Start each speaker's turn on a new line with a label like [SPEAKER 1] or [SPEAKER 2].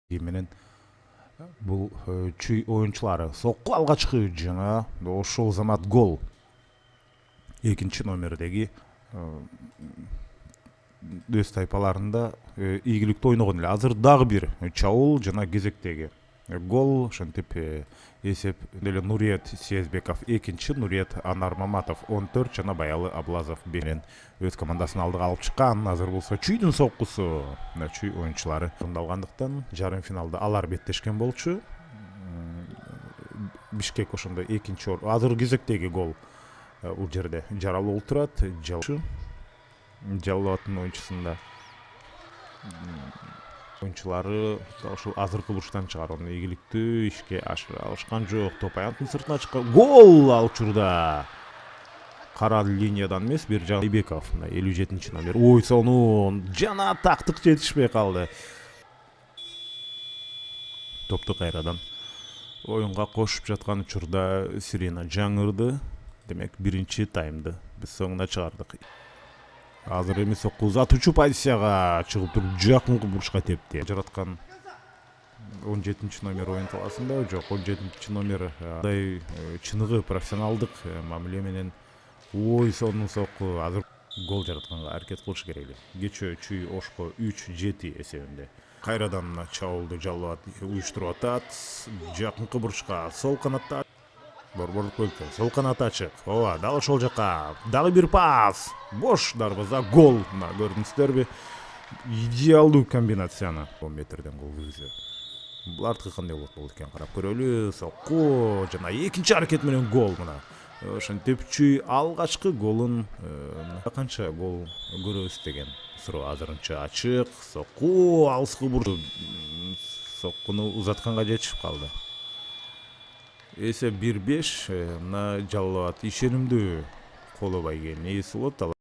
[SPEAKER 1] менен бул чүй оюнчулары сокку алгачкы жаңа ошол замат гол экинчи номердеги өз тайпаларында ийгиликтүү ойногон эле. Азыр дагы бир чабуул жана кезектеги гол. Ошентип эсеп деле Нуриет Сезбеков экинчи, Нуриет Анар Маматов 14 жана Баялы Аблазов менен өз командасын алдыга алып чыккан. Азыр болсо чүйдүн соккусу чүй оюнчулары орундалгандыктан жарым финалда алар беттешкен болчу. Бишкек ошондо экинчи азыр кезектеги гол бул жерде Жаралуу турат. Жалаловдун оюнчусунда оюнчулары ушул азыркы бурчтан чыгар, оны ийгиликтүү ишке ашыра алышкан жок. Топ аянттын сыртына чыккан гол ал учурда кара линиядан эмес, бир жагы Айбеков 57 номер. Ой, сонун жана тактык жетишпей калды. Топту кайрадан оюнга кошуп жаткан учурда сирена жаңырды. Демек биринчи таймды биз соңуна чыгардык. Азыр эми сокку узатуучу позицияга чыгып туруп жакынкы бурчка тепти. Жараткан 17 номер оюн таласында жок, 17 номер андай чыныгы профессионалдык мамиле менен ой сонун сокку азыр гол жаратканга аракет кылыш керек эле. Кечээ чүй ошко 3-7 эсебинде. Кайрадан чабуулду Жалалов уюштуруп атат. Жакынкы бурчка сол канатта борборлук бөлкө сол канат ачык. Ооба, дал ошол жака дагы бир пас. Бош дарбаза, гол. Мына көрдүңүздөрбү? Идеалдуу комбинацияны 10 метрден гол киргизүү. Булардыкы кандай болот экен карап көрөлү. Сокку жана экинчи аракет менен гол мына. Ошентип чүй алгачкы голун канча гол көрөбүз деген суроо азырынча ачык. Сокку алыскы бурду. Соккуну узатканга жетишип калды. Эсеп 1-5. Мына Жалалов ишенимдүү колобой келген. Эси болот.